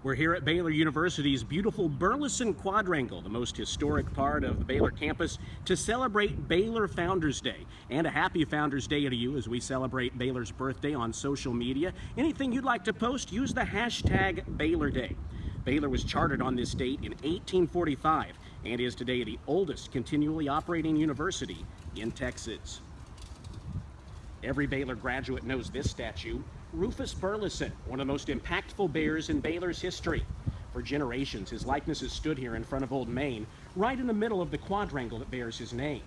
We're here at Baylor University's beautiful Burleson Quadrangle, the most historic part of the Baylor campus, to celebrate Baylor Founders Day. And a happy Founders Day to you as we celebrate Baylor's birthday on social media. Anything you'd like to post, use the hashtag Baylor Day. Baylor was chartered on this date in 1845 and is today the oldest continually operating university in Texas. Every Baylor graduate knows this statue, Rufus Burleson, one of the most impactful bears in Baylor's history. For generations, his likeness has stood here in front of Old Main, right in the middle of the quadrangle that bears his name.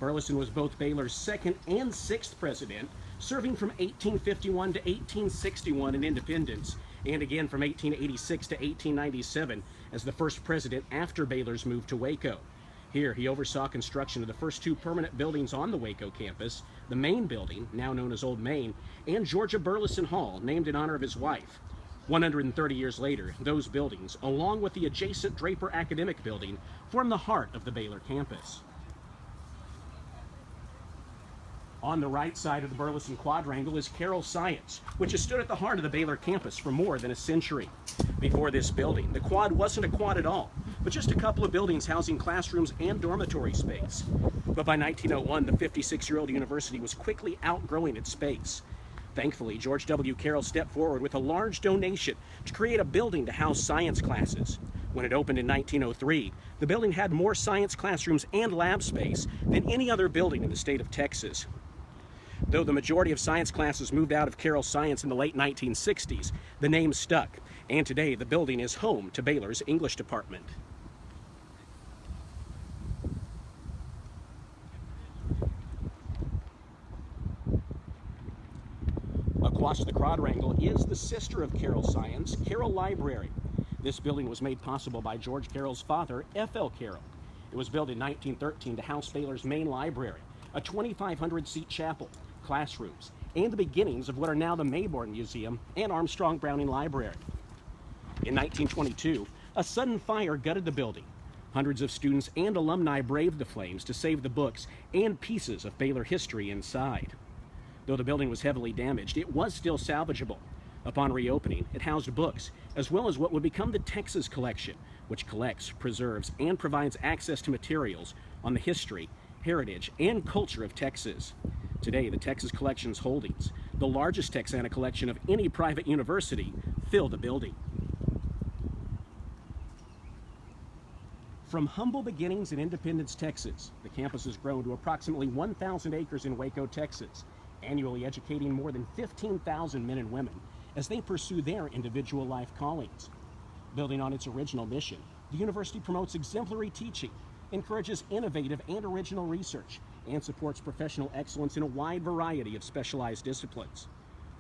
Burleson was both Baylor's second and sixth president, serving from 1851 to 1861 in independence, and again from 1886 to 1897 as the first president after Baylor's move to Waco. Here, he oversaw construction of the first two permanent buildings on the Waco campus, the main building, now known as Old Main, and Georgia Burleson Hall, named in honor of his wife. 130 years later, those buildings, along with the adjacent Draper Academic Building, form the heart of the Baylor campus. On the right side of the Burleson Quadrangle is Carroll Science, which has stood at the heart of the Baylor campus for more than a century. Before this building, the quad wasn't a quad at all, but just a couple of buildings housing classrooms and dormitory space. But by 1901, the 56-year-old university was quickly outgrowing its space. Thankfully, George W. Carroll stepped forward with a large donation to create a building to house science classes. When it opened in 1903, the building had more science classrooms and lab space than any other building in the state of Texas. Though the majority of science classes moved out of Carroll Science in the late 1960s, the name stuck, and today the building is home to Baylor's English department. Across the quadrangle is the sister of Carroll Science, Carroll Library. This building was made possible by George Carroll's father, F.L. Carroll. It was built in 1913 to house Baylor's main library, a 2,500-seat chapel, classrooms, and the beginnings of what are now the Mayborn Museum and Armstrong Browning Library. In 1922, a sudden fire gutted the building. Hundreds of students and alumni braved the flames to save the books and pieces of Baylor history inside. Though the building was heavily damaged, it was still salvageable. Upon reopening, it housed books, as well as what would become the Texas Collection, which collects, preserves, and provides access to materials on the history, heritage, and culture of Texas. Today, the Texas Collection's holdings, the largest Texana collection of any private university, fill the building. From humble beginnings in Independence, Texas, the campus has grown to approximately 1,000 acres in Waco, Texas, annually educating more than 15,000 men and women as they pursue their individual life callings. Building on its original mission, the university promotes exemplary teaching, encourages innovative and original research, and supports professional excellence in a wide variety of specialized disciplines.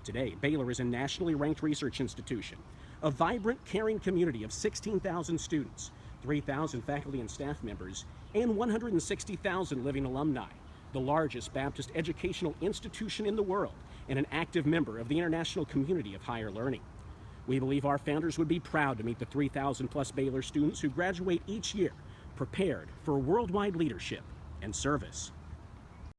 Today, Baylor is a nationally ranked research institution, a vibrant, caring community of 16,000 students, 3,000 faculty and staff members, and 160,000 living alumni, the largest Baptist educational institution in the world, and an active member of the international community of higher learning. We believe our founders would be proud to meet the 3,000+ Baylor students who graduate each year, prepared for worldwide leadership and service.